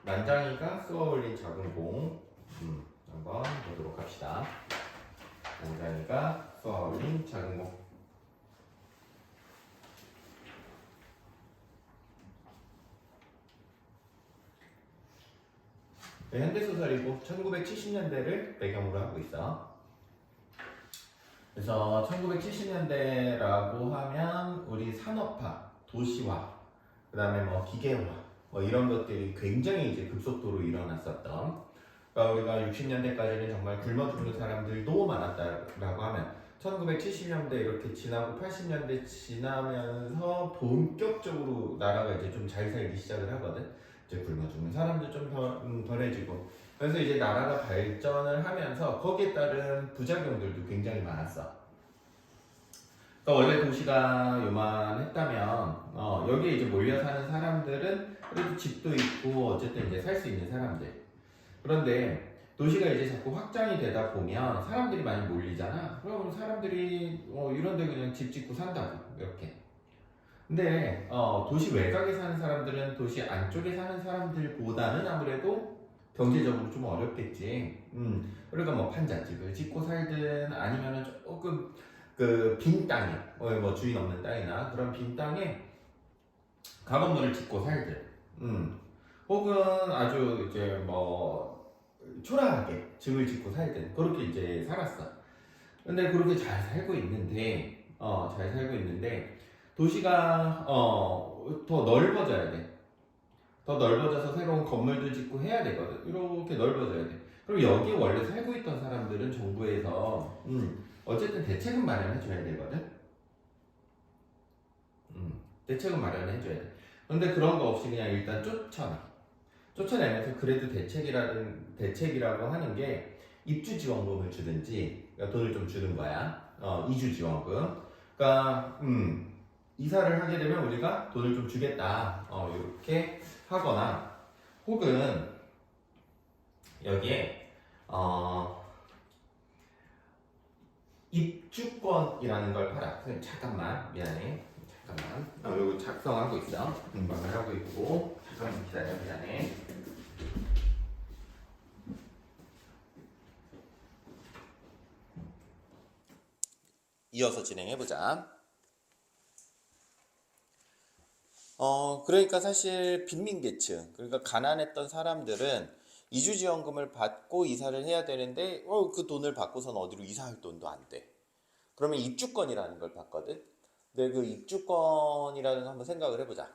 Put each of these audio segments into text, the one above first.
난장이가 쏘아 올린 작은 공. 한번 보도록 합시다. 난장이가 쏘아 올린 작은 공. 네, 현대소설이고 1970년대를 배경으로 하고 있어. 그래서 1970년대라고 하면 우리 산업화, 도시화, 그 다음에 뭐 기계화, 뭐 이런 것들이 굉장히 이제 급속도로 일어났었던. 그러니까 우리가 60년대까지는 정말 굶어 죽는 사람들도 많았다라고 하면 1970년대 이렇게 지나고 80년대 지나면서 본격적으로 나라가 이제 좀 잘 살기 시작을 하거든. 이제 굶어 죽는 사람도 좀 덜해지고. 그래서 이제 나라가 발전을 하면서 거기에 따른 부작용들도 굉장히 많았어. 그러니까 원래 도시가 요만했다면 여기에 이제 몰려 사는 사람들은 그래도 집도 있고 어쨌든 이제 살 수 있는 사람들. 그런데 도시가 이제 자꾸 확장이 되다 보면 사람들이 많이 몰리잖아. 그러면 사람들이 이런 데 그냥 집 짓고 산다고 이렇게. 근데 도시 외곽에 사는 사람들은 도시 안쪽에 사는 사람들보다는 아무래도 경제적으로 좀 어렵겠지. 그러니까 뭐 판잣집을 짓고 살든 아니면은 조금 그 빈 땅에 뭐 주인 없는 땅이나 그런 빈 땅에 가건물을 짓고 살든 혹은 아주 이제 뭐 초라하게 집을 짓고 살든 그렇게 이제 살았어. 근데 그렇게 잘 살고 있는데 도시가 더 넓어져야 돼. 더 넓어져서 새로운 건물도 짓고 해야 되거든. 이렇게 넓어져야 돼. 그럼 여기 원래 살고 있던 사람들은 정부에서 어쨌든 대책은 마련해 줘야 되거든. 대책은 마련해 줘야 돼. 근데 그런 거 없이 그냥 일단 쫓아내면서 그래도 대책이라고 하는 게 입주 지원금을 주든지 그러니까 돈을 좀 주는 거야. 이주 지원금. 그러니까 이사를 하게 되면 우리가 돈을 좀 주겠다. 이렇게 하거나 혹은 여기에 입주권이라는 걸 팔아. 선생님 잠깐만 미안해. 잠깐만. 이거 작성하고 있어. 말을 하고 있고 잠깐만 기다려 미안해. 이어서 진행해보자. 그러니까 사실 빈민계층, 그러니까 가난했던 사람들은 이주지원금을 받고 이사를 해야 되는데, 그 돈을 받고선 어디로 이사할 돈도 안 돼. 그러면 입주권이라는 걸 받거든? 근데 그 입주권이라는 거 한번 생각을 해보자.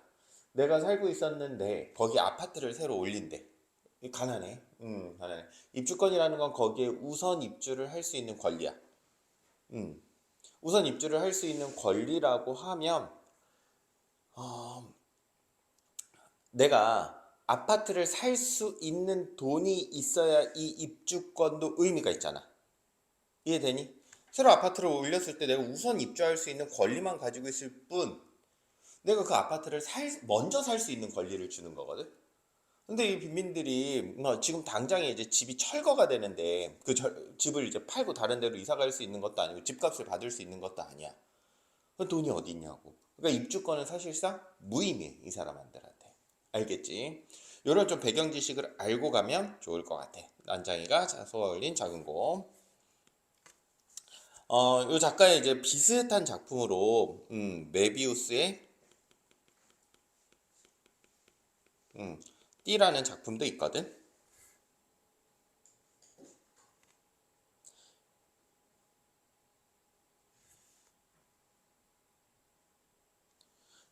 내가 살고 있었는데, 거기 아파트를 새로 올린대. 가난해. 가난해. 입주권이라는 건 거기에 우선 입주를 할 수 있는 권리야. 음. 우선 입주를 할 수 있는 권리라고 하면, 어, 내가 아파트를 살 수 있는 돈이 있어야 이 입주권도 의미가 있잖아. 이해되니? 새로 아파트를 올렸을 때 내가 우선 입주할 수 있는 권리만 가지고 있을 뿐, 내가 그 아파트를 먼저 살 수 있는 권리를 주는 거거든? 근데 이 빈민들이 지금 당장에 이제 집이 철거가 되는데 집을 이제 팔고 다른 데로 이사 갈 수 있는 것도 아니고 집값을 받을 수 있는 것도 아니야. 그 돈이 어디 있냐고. 그러니까 입주권은 사실상 무의미해, 이 사람들한테. 알겠지? 이런 좀 배경 지식을 알고 가면 좋을 것 같아. 난장이가 쏘아 올린 작은 곰. 이 작가의 이제 비슷한 작품으로 메비우스의 띠라는 작품도 있거든.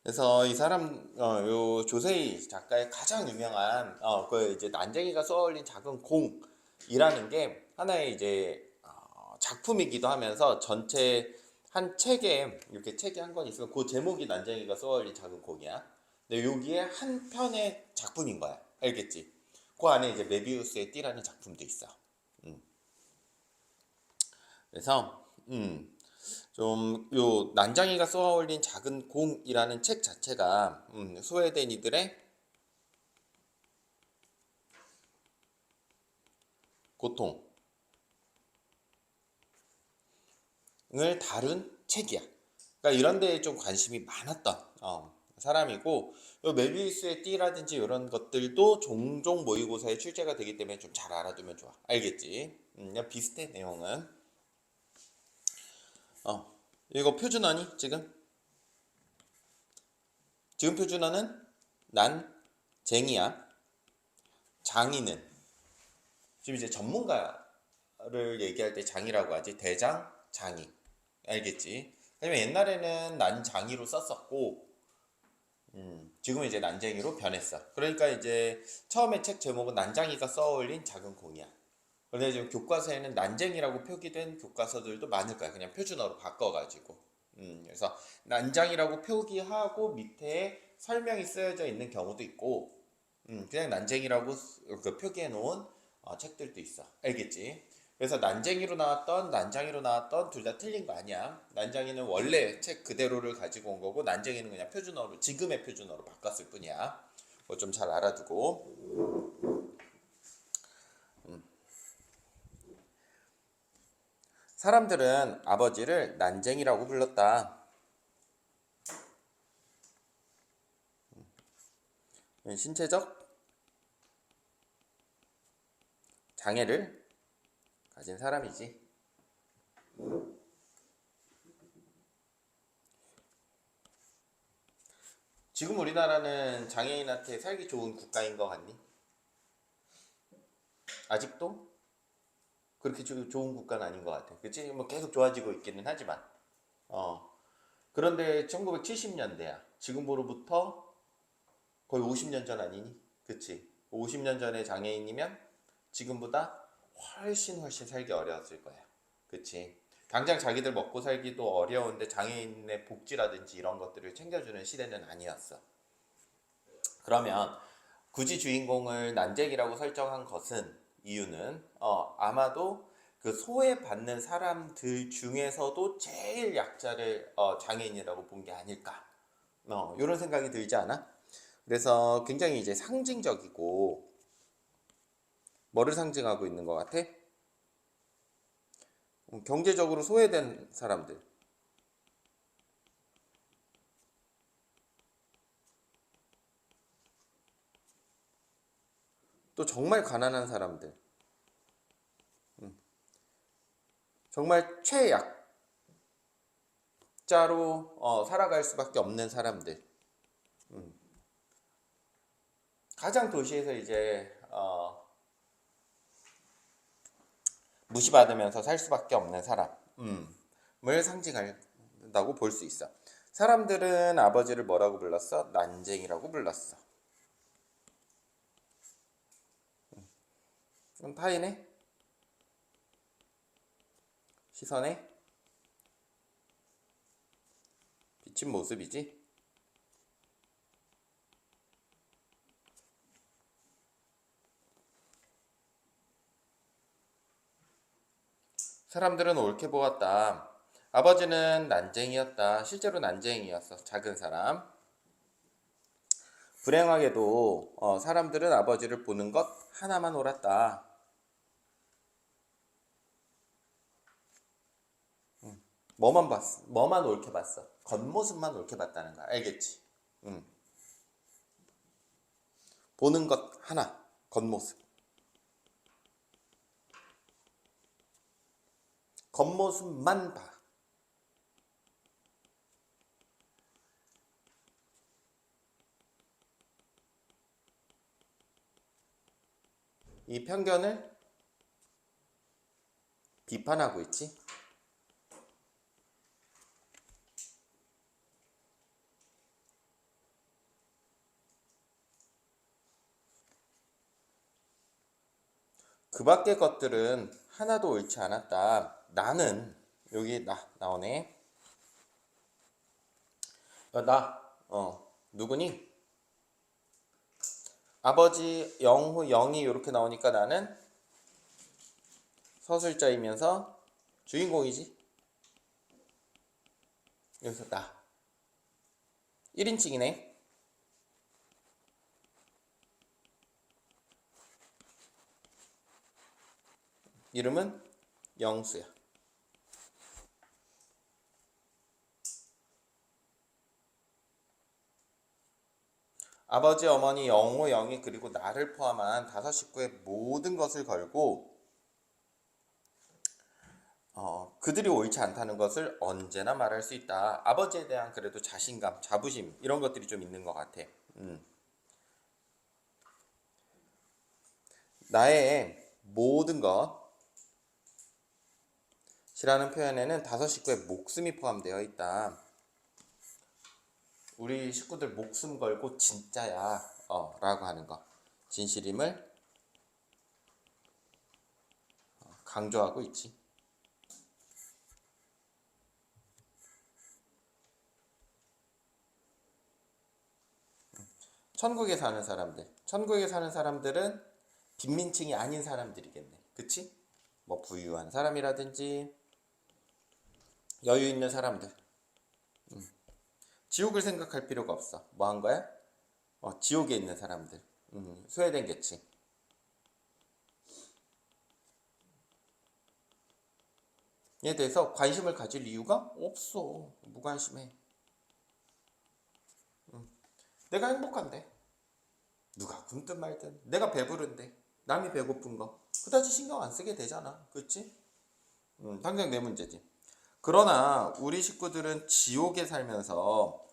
그래서 이 사람, 요 조세희 작가의 가장 유명한, 그 이제 난쟁이가 쏘아올린 작은 공이라는 게 하나의 이제, 작품이기도 하면서 전체 한 책에, 이렇게 책이 한 권 있으면 그 제목이 난쟁이가 쏘아올린 작은 공이야. 근데 여기에 한 편의 작품인 거야. 알겠지? 그 안에 이제 메비우스의 띠라는 작품도 있어. 음. 그래서, 좀 요 난장이가 쏘아올린 작은 공이라는 책 자체가 스웨덴 이들의 고통을 다룬 책이야. 그러니까 이런 데에 좀 관심이 많았던 사람이고, 요 메비우스의 띠라든지 이런 것들도 종종 모의고사에 출제가 되기 때문에 좀 잘 알아두면 좋아. 알겠지? 그냥 비슷해 내용은. 이거 표준어니 지금? 지금 표준어는 난 쟁이야. 장이는 지금 이제 전문가를 얘기할 때 장이라고 하지. 대장, 장이. 알겠지? 하지만 옛날에는 난장이로 썼었고, 지금은 이제 난쟁이로 변했어. 그러니까 이제 처음에 책 제목은 난장이가 써올린 작은 공이야. 그런데 지금 교과서에는 난쟁이라고 표기된 교과서들도 많을 거야. 그냥 표준어로 바꿔가지고. 그래서 난장이라고 표기하고 밑에 설명이 쓰여져 있는 경우도 있고, 그냥 난쟁이라고 그 표기해 놓은 책들도 있어. 알겠지? 그래서 난쟁이로 나왔던 난장이로 나왔던 둘 다 틀린 거 아니야. 난장이는 원래 책 그대로를 가지고 온 거고, 난쟁이는 그냥 표준어로, 지금의 표준어로 바꿨을 뿐이야. 뭐 좀 잘 알아두고. 사람들은 아버지를 난쟁이라고 불렀다. 신체적 장애를 가진 사람이지. 지금 우리나라는 장애인한테 살기 좋은 국가인 것 같니? 아직도? 그렇게 좋은 국가는 아닌 것 같아. 그치? 뭐 계속 좋아지고 있기는 하지만. 그런데 1970년대야. 지금으로부터 거의 50년 전 아니니? 그치? 50년 전에 장애인이면 지금보다 훨씬 살기 어려웠을 거야. 그치? 당장 자기들 먹고 살기도 어려운데 장애인의 복지라든지 이런 것들을 챙겨주는 시대는 아니었어. 그러면 굳이 주인공을 난쟁이라고 설정한 것은 이유는 아마도 그 소외받는 사람들 중에서도 제일 약자를 장애인이라고 본 게 아닐까. 이런 생각이 들지 않아? 그래서 굉장히 이제 상징적이고, 뭐를 상징하고 있는 것 같아? 경제적으로 소외된 사람들. 또 정말 가난한 사람들. 정말 최약자로 살아갈 수밖에 없는 사람들. 가장 도시에서 이제 무시받으면서 살 수밖에 없는 사람을 상징한다고 볼 수 있어. 사람들은 아버지를 뭐라고 불렀어? 난쟁이라고 불렀어. 타인의 시선에 비친 모습이지. 사람들은 옳게 보았다. 아버지는 난쟁이였다. 실제로 난쟁이였어. 작은 사람. 불행하게도 사람들은 아버지를 보는 것 하나만 옳았다. 뭐만 봤어? 뭐만 옳게 봤어? 겉모습만 옳게 봤다는 거야. 알겠지? 보는 것 하나. 겉모습. 겉모습만 봐. 이 편견을 비판하고 있지. 그 밖의 것들은 하나도 옳지 않았다. 나는 여기 나오네. 누구니? 아버지 영호 영이 이렇게 나오니까 나는 서술자이면서 주인공이지. 여기서 나 1인칭이네. 이름은 영수야. 아버지, 어머니, 영호, 영희 그리고 나를 포함한 다섯 식구의 모든 것을 걸고 그들이 옳지 않다는 것을 언제나 말할 수 있다. 아버지에 대한 그래도 자신감, 자부심 이런 것들이 좀 있는 것 같아. 음. 나의 모든 것이라는 표현에는 다섯 식구의 목숨이 포함되어 있다. 우리 식구들 목숨 걸고 진짜야 라고 하는 거. 진실임을 강조하고 있지. 천국에 사는 사람들. 천국에 사는 사람들은 빈민층이 아닌 사람들이겠네. 그치? 뭐 부유한 사람이라든지 여유 있는 사람들. 지옥을 생각할 필요가 없어. 뭐 한 거야? 지옥에 있는 사람들. 소외된 계층. 에 대해서 관심을 가질 이유가 없어. 무관심해. 내가 행복한데. 누가 굶든 말든. 내가 배부른데. 남이 배고픈 거. 그다지 신경 안 쓰게 되잖아. 그치? 당장 내 문제지. 그러나 우리 식구들은 지옥에 살면서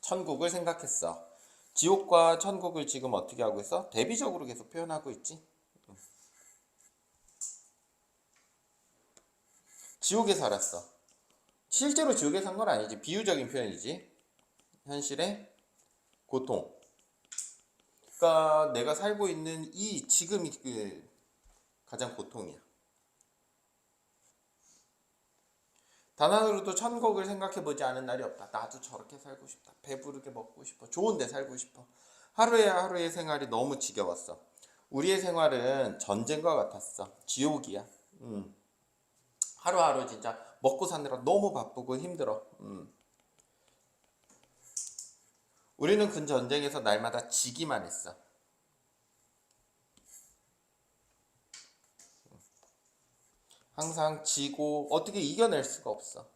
천국을 생각했어. 지옥과 천국을 지금 어떻게 하고 있어? 대비적으로 계속 표현하고 있지. 지옥에 살았어. 실제로 지옥에 산 건 아니지. 비유적인 표현이지. 현실의 고통. 그러니까 내가 살고 있는 이 지금이 가장 고통이야. 단 하루도 천국을 생각해보지 않은 날이 없다. 나도 저렇게 살고 싶다. 배부르게 먹고 싶어. 좋은 데 살고 싶어. 하루에 하루의 생활이 너무 지겨웠어. 우리의 생활은 전쟁과 같았어. 지옥이야. 하루하루 진짜 먹고 사느라 너무 바쁘고 힘들어. 우리는 그 전쟁에서 날마다 지기만 했어. 항상 지고 어떻게 이겨낼 수가 없어.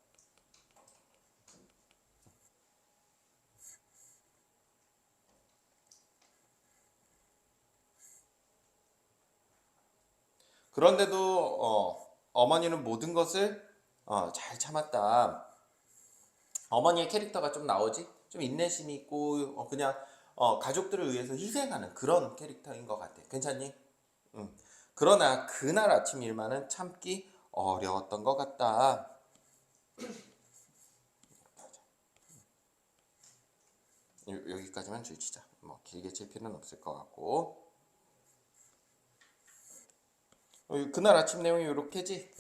그런데도 어머니는 모든 것을 잘 참았다. 어머니의 캐릭터가 좀 나오지? 좀 인내심이 있고 그냥 가족들을 위해서 희생하는 그런 캐릭터인 것 같아. 괜찮니? 응. 그러나 그날 아침 일만은 참기 어려웠던 것 같다. 여기까지만 줄이자. 뭐 길게 칠 필요는 없을 것 같고. 그날 아침 내용이 이렇게지.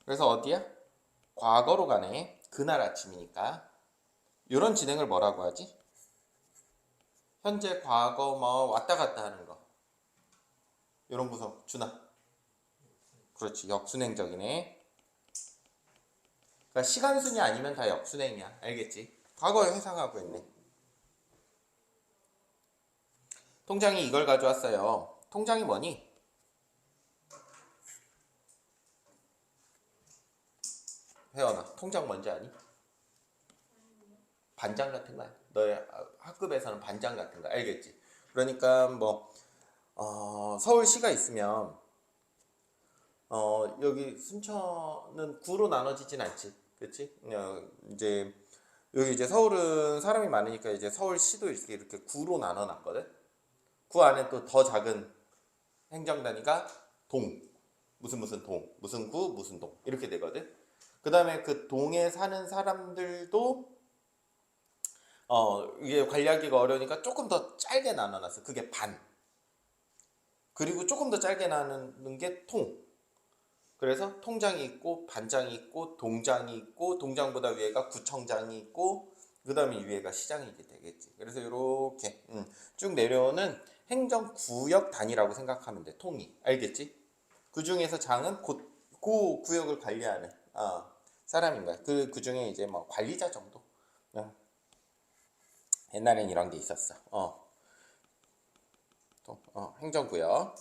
그래서 어디야? 과거로 가네. 그날 아침이니까. 이런 진행을 뭐라고 하지? 현재, 과거 뭐 왔다 갔다 하는 거. 이런 구성 주나? 그렇지. 역순행적이네. 그러니까 시간순이 아니면 다 역순행이야. 알겠지? 과거에 회상하고 있네. 통장이 이걸 가져왔어요. 통장이 뭐니? 혜원아, 통장 뭔지 아니? 반장 같은 거야. 너의 학급에서는 반장 같은 거 알겠지? 그러니까 뭐 서울시가 있으면 여기 순천은 구로 나눠지진 않지, 그렇지? 이제 여기 이제 서울은 사람이 많으니까 이제 서울시도 이렇게 구로 나눠놨거든. 구 안에 또 더 작은 행정 단위가 동, 무슨 무슨 동, 무슨 구, 무슨 동 이렇게 되거든. 그 다음에 그 동에 사는 사람들도 이게 관리하기가 어려우니까 조금 더 짧게 나눠놨어. 그게 반. 그리고 조금 더 짧게 나누는 게 통. 그래서 통장이 있고 반장이 있고 동장이 있고 동장보다 위에가 구청장이 있고 그 다음에 위에가 시장이 되겠지. 그래서 이렇게 쭉 내려오는 행정구역 단위라고 생각하면 돼. 통이. 알겠지? 그 중에서 장은 그 구역을 관리하는 사람인 거야. 그 중에 이제 뭐 관리자 정도. 옛날엔 이런 게 있었어. 행정구역.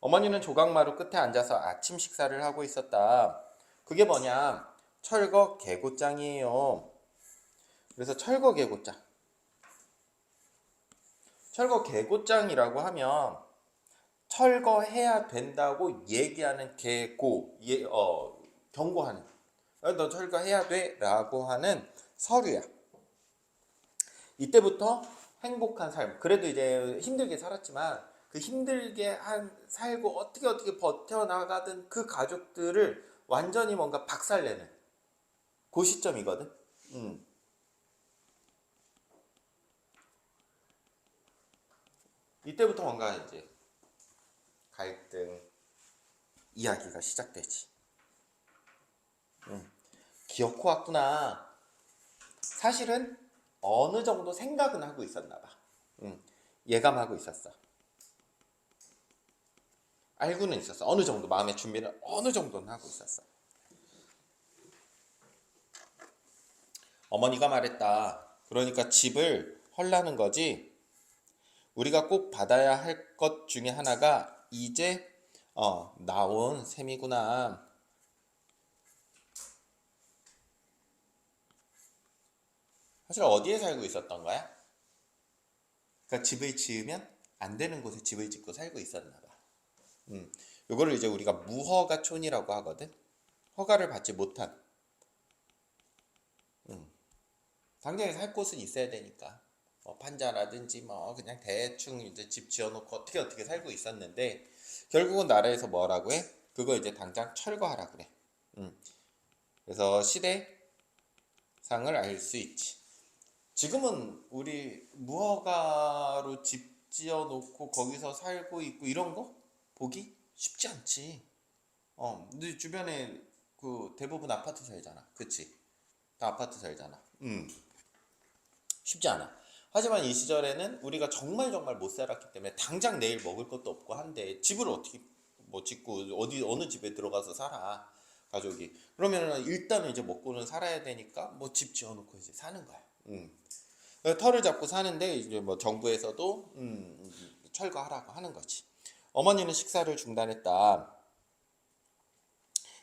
어머니는 조각마루 끝에 앉아서 아침 식사를 하고 있었다. 그게 뭐냐? 철거 개고장이에요. 그래서 철거 개고장. 철거 개고장이라고 하면 철거해야 된다고 얘기하는 경고하는. 너 철거해야 돼 라고 하는 서류야. 이때부터 행복한 삶. 그래도 이제 힘들게 살았지만 그 힘들게 살고 어떻게 버텨나가던 그 가족들을 완전히 뭔가 박살내는 그 시점이거든. 이때부터 뭔가 이제 갈등 이야기가 시작되지. 기어코 왔구나. 사실은 어느 정도 생각은 하고 있었나 봐. 예감하고 있었어. 알고는 있었어. 어느 정도 마음의 준비를 어느 정도는 하고 있었어. 어머니가 말했다. 그러니까 집을 헐라는 거지. 우리가 꼭 받아야 할 것 중에 하나가 이제 나온 셈이구나. 사실 어디에 살고 있었던 거야? 그러니까 집을 지으면 안 되는 곳에 집을 짓고 살고 있었나 봐. 요거를 이제 우리가 무허가촌이라고 하거든. 허가를 받지 못한. 당장에 살 곳은 있어야 되니까. 판자라든지 그냥 대충 이제 집 지어놓고 어떻게 살고 있었는데 결국은 나라에서 뭐라고 해? 그거 이제 당장 철거하라 그래. 그래서 시대상을 알 수 있지. 지금은 우리 무허가로 집 지어놓고 거기서 살고 있고 이런 거 보기 쉽지 않지. 근데 주변에 그 대부분 아파트 살잖아. 그치? 다 아파트 살잖아. 쉽지 않아. 하지만 이 시절에는 우리가 정말 못 살았기 때문에 당장 내일 먹을 것도 없고 한데 집을 어떻게 짓고 어느 집에 들어가서 살아 가족이. 그러면 일단은 이제 먹고는 살아야 되니까 집 지어놓고 이제 사는 거야. 터를 잡고 사는데 이제 정부에서도 철거하라고 하는 거지. 어머니는 식사를 중단했다.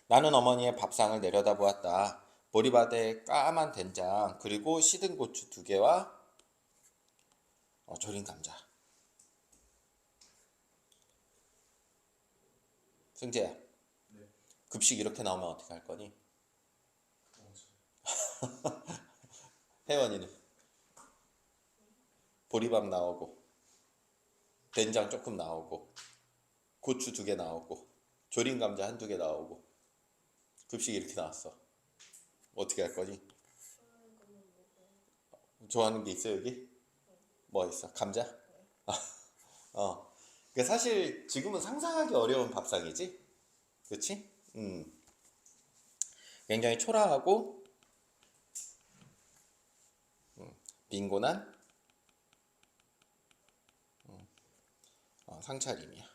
나는 어머니의 밥상을 내려다보았다. 보리밥에 까만 된장 그리고 시든 고추 2개와 절인 감자. 승재야. 네. 급식 이렇게 나오면 어떻게 할 거니? 혜원이는 보리밥 나오고 된장 조금 나오고 고추 2개 나오고 절인 감자 1-2개 나오고 급식 이렇게 나왔어. 어떻게 할 거니? 좋아하는 게 있어 여기? 뭐 있어? 감자? 그러니까 사실 지금은 상상하기 어려운 밥상이지? 그렇지? 굉장히 초라하고 빈곤한 상차림이야.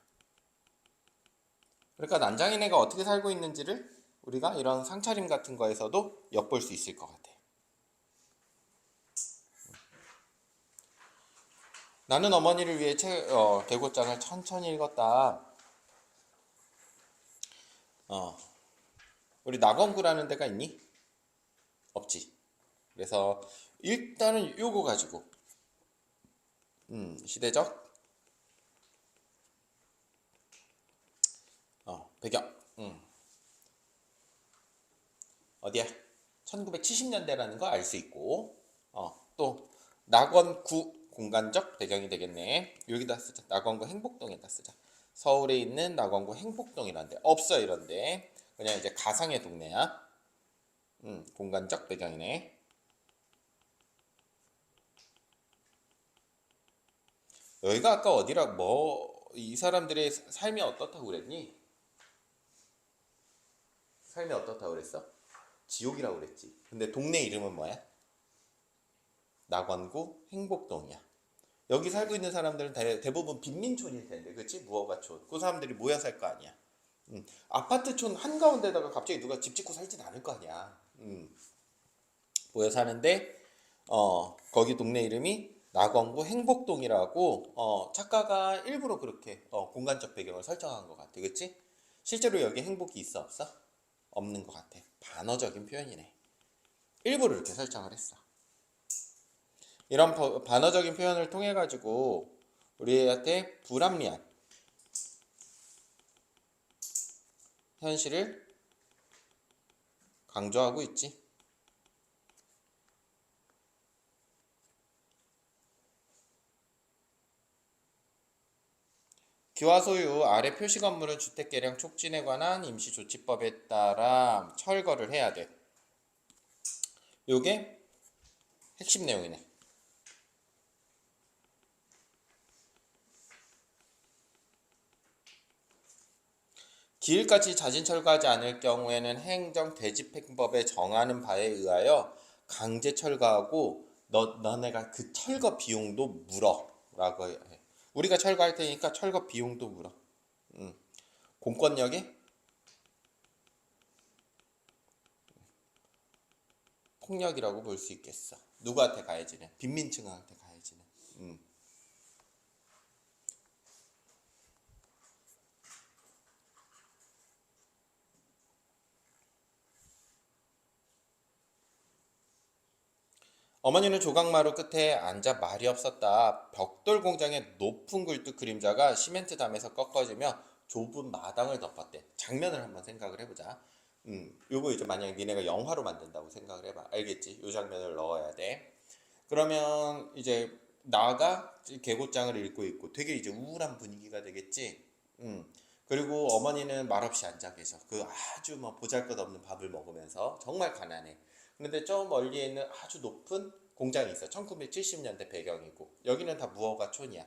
그러니까 난장이네가 어떻게 살고 있는지를 우리가 이런 상차림 같은 거에서도 엿볼 수 있을 것 같아. 나는 어머니를 위해 개고장을 천천히 읽었다. 우리 낙원구라는 데가 있니? 없지. 그래서 일단은 요거 가지고 시대적 배경 어디야? 1970년대라는 거 알 수 있고 또 낙원구 공간적 배경이 되겠네. 여기다 쓰자. 낙원구 행복동에다 쓰자. 서울에 있는 낙원구 행복동이란데 없어 이런데 그냥 이제 가상의 동네야. 공간적 배경이네. 여기가 아까 어디라 이 사람들의 삶이 어떻다고 그랬니? 삶이 어떻다고 그랬어? 지옥이라고 그랬지. 근데 동네 이름은 뭐야? 낙원구 행복동이야. 여기 살고 있는 사람들은 대부분 빈민촌일 텐데, 그렇지? 무허가촌. 그 사람들이 모여 살 거 아니야. 아파트촌 한가운데다가 갑자기 누가 집 짓고 살진 않을 거 아니야. 모여 사는데 거기 동네 이름이 낙원구 행복동이라고 작가가 일부러 그렇게 공간적 배경을 설정한 것 같아. 그치? 실제로 여기 행복이 있어 없어? 없는 것 같아. 반어적인 표현이네. 일부러 이렇게 설정을 했어. 이런 반어적인 표현을 통해 가지고 우리한테 불합리한 현실을 강조하고 있지. 기와 소유 아래 표시 건물은 주택 개량 촉진에 관한 임시조치법에 따라 철거를 해야 돼. 요게 핵심 내용이네. 기일까지 자진 철거하지 않을 경우에는 행정 대집행법에 정하는 바에 의하여 강제 철거하고 너네가 그 철거 비용도 물어라고 해. 우리가 철거할 테니까 철거 비용도 물어. 공권력의 폭력이라고 볼 수 있겠어. 누구한테 가해지는? 빈민층한테 가해지는. 어머니는 조각마루 끝에 앉아 말이 없었다. 벽돌 공장의 높은 굴뚝 그림자가 시멘트 담에서 꺾어지며 좁은 마당을 덮었대. 장면을 한번 생각을 해보자. 요거 이제 만약에 니네가 영화로 만든다고 생각을 해봐. 알겠지? 요 장면을 넣어야 돼. 그러면 이제 나가 개고장을 읽고 있고 되게 이제 우울한 분위기가 되겠지. 그리고 어머니는 말없이 앉아 계셔. 그 아주 뭐 보잘것없는 밥을 먹으면서 정말 가난해. 그런데 저 멀리에 있는 아주 높은 공장이 있어. 1970년대 배경이고 여기는 다 무허가촌이야.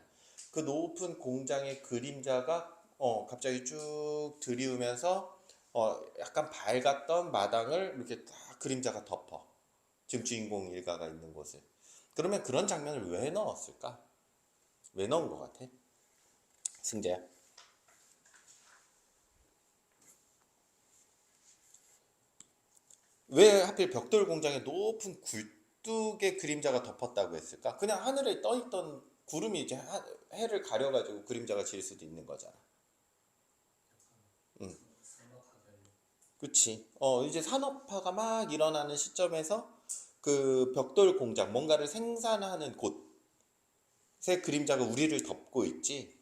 그 높은 공장의 그림자가 갑자기 쭉 들이우면서 약간 밝았던 마당을 이렇게 딱 그림자가 덮어. 지금 주인공 일가가 있는 곳을. 그러면 그런 장면을 왜 넣었을까? 왜 넣은 것 같아? 승재야. 왜 하필 벽돌 공장에 높은 굴뚝의 그림자가 덮었다고 했을까? 그냥 하늘에 떠있던 구름이 이제 해를 가려가지고 그림자가 질 수도 있는 거잖아. 응. 그치. 이제 산업화가 막 일어나는 시점에서 그 벽돌 공장, 뭔가를 생산하는 곳의 그림자가 우리를 덮고 있지.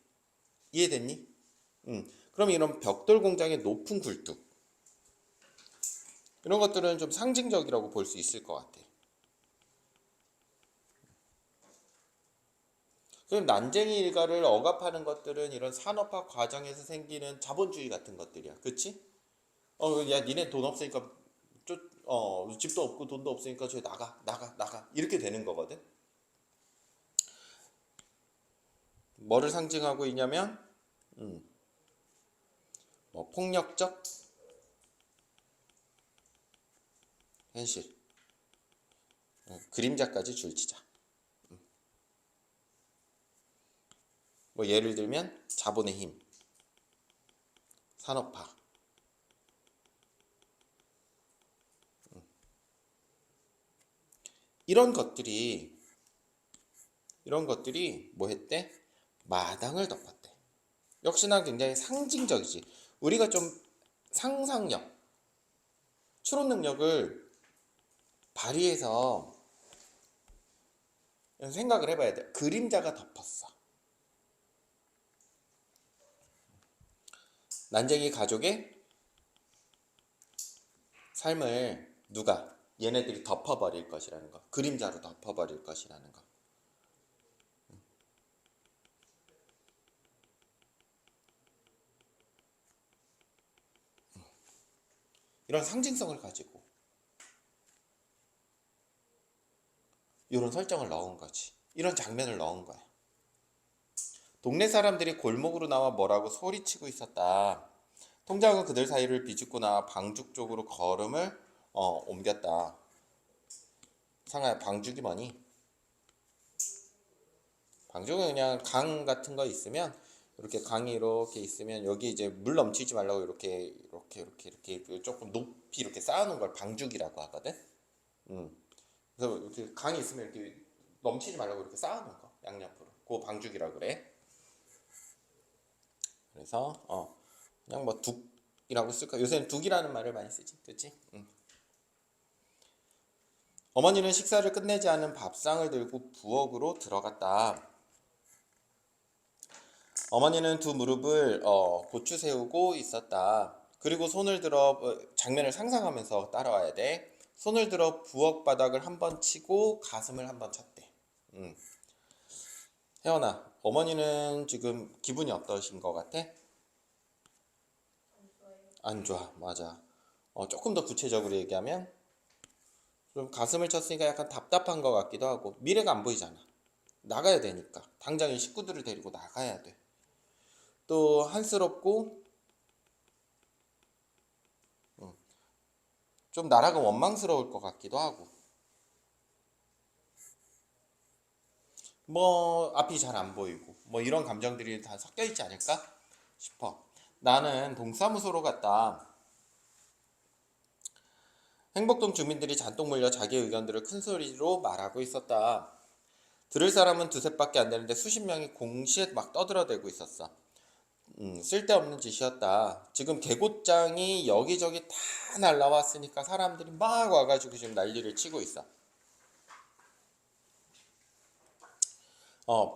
이해됐니? 그럼 이런 벽돌 공장의 높은 굴뚝, 이런 것들은 좀 상징적이라고 볼 수 있을 것 같아. 그럼 난쟁이 일가를 억압하는 것들은 이런 산업화 과정에서 생기는 자본주의 같은 것들이야. 그치? 야, 니네 돈 없으니까, 집도 없고 돈도 없으니까 저기 나가. 이렇게 되는 거거든? 뭐를 상징하고 있냐면, 뭐 폭력적 현실, 그림자까지 줄치자. 뭐 예를 들면, 자본의 힘, 산업화. 이런 것들이 뭐 했대? 마당을 덮었대. 역시나 굉장히 상징적이지. 우리가 좀 상상력, 추론 능력을 발휘해서 생각을 해봐야 돼. 그림자가 덮었어. 난쟁이 가족의 삶을 누가 얘네들이 덮어버릴 것이라는 거. 그림자로 덮어버릴 것이라는 거. 이런 상징성을 가지고 이런 설정을 넣은 거지. 이런 장면을 넣은 거야. 동네 사람들이 골목으로 나와 뭐라고 소리치고 있었다. 통장은 그들 사이를 비집고 나와 방죽 쪽으로 걸음을 옮겼다. 상하야, 방죽이 뭐니? 방죽은 그냥 강 같은 거 있으면 이렇게 강이 이렇게 있으면 여기 이제 물 넘치지 말라고 이렇게 조금 높이 이렇게 쌓아놓은 걸 방죽이라고 하거든. 음. 그래서 이렇게 강이 있으면 이렇게 넘치지 말라고 이렇게 쌓아놓은 거 양옆으로. 그거 방죽이라 그래. 그래서 그냥 뭐 둑이라고 쓸까? 요새는 둑이라는 말을 많이 쓰지, 그렇지? 어머니는 식사를 끝내지 않은 밥상을 들고 부엌으로 들어갔다. 어머니는 두 무릎을 고추 세우고 있었다. 그리고 손을 들어 장면을 상상하면서 따라와야 돼. 손을 들어 부엌 바닥을 한번 치고 가슴을 한번 쳤대. 혜원아, 어머니는 지금 기분이 어떠신 것 같아? 안 좋아, 맞아. 조금 더 구체적으로 얘기하면 좀 가슴을 쳤으니까 약간 답답한 것 같기도 하고 미래가 안 보이잖아. 나가야 되니까 당장 이 식구들을 데리고 나가야 돼. 또 한스럽고 좀 나라가 원망스러울 것 같기도 하고 뭐 앞이 잘 안 보이고 뭐 이런 감정들이 다 섞여 있지 않을까 싶어. 나는 동사무소로 갔다. 행복동 주민들이 잔뜩 몰려 자기 의견들을 큰 소리로 말하고 있었다. 들을 사람은 두셋밖에 안 되는데 수십 명이 공시에 막 떠들어대고 있었어. 쓸데없는 짓이었다. 지금 개고장이 여기저기 다 날라왔으니까 사람들이 막 와가지고 지금 난리를 치고 있어.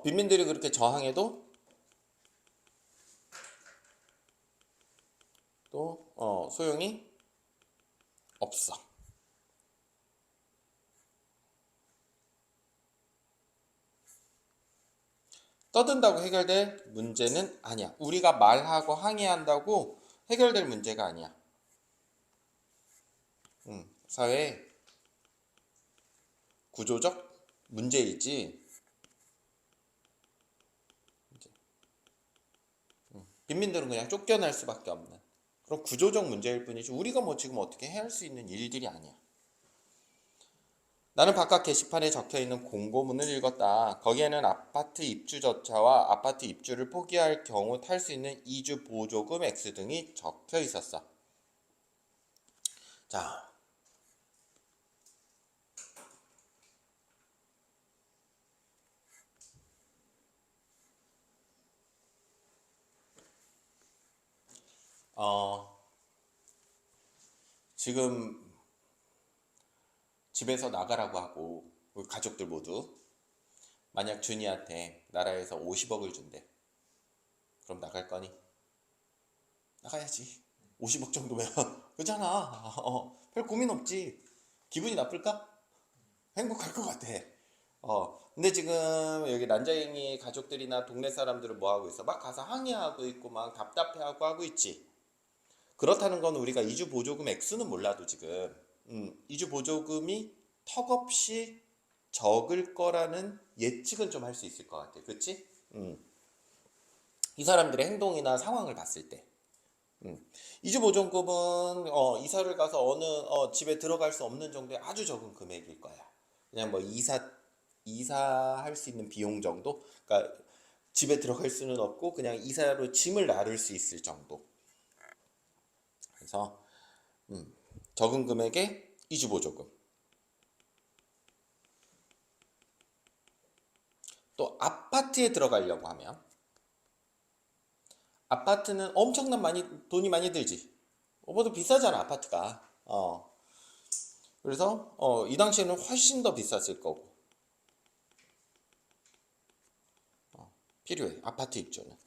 빈민들이 그렇게 저항해도 또 소용이 없어. 떠든다고 해결될 문제는 아니야. 우리가 말하고 항의한다고 해결될 문제가 아니야. 사회의 구조적 문제이지. 빈민들은 그냥 쫓겨날 수밖에 없는 그런 구조적 문제일 뿐이지 우리가 뭐 지금 어떻게 해야 할 수 있는 일들이 아니야. 나는 바깥 게시판에 적혀있는 공고문을 읽었다. 거기에는 아파트 입주 절차와 아파트 입주를 포기할 경우 탈 수 있는 이주 보조금 액수 등이 적혀 있었어. 자, 지금 집에서 나가라고 하고 우리 가족들 모두 만약 준이한테 나라에서 50억을 준대. 그럼 나갈 거니? 나가야지. 50억 정도면 그잖아. 별 고민 없지. 기분이 나쁠까? 행복할 것 같아. 근데 지금 여기 난자행이 가족들이나 동네 사람들은 뭐 하고 있어? 막 가서 항의하고 있고 막 답답해하고 하고 있지. 그렇다는 건 우리가 이주 보조금 액수는 몰라도 지금 이주 보조금이 턱없이 적을 거라는 예측은 좀 할 수 있을 것 같아. 그렇지? 이 사람들의 행동이나 상황을 봤을 때. 이주 보조금은 이사를 가서 어느 집에 들어갈 수 없는 정도의 아주 적은 금액일 거야. 그냥 뭐 이사할 수 있는 비용 정도. 그러니까 집에 들어갈 수는 없고 그냥 이사로 짐을 나를 수 있을 정도. 그래서 적은 금액의 이주 보조금. 또 아파트에 들어가려고 하면 아파트는 엄청난 돈이 많이 들지. 뭐도 비싸잖아 아파트가. 그래서 이 당시에는 훨씬 더 비쌌을 거고 필요해 아파트 입주는.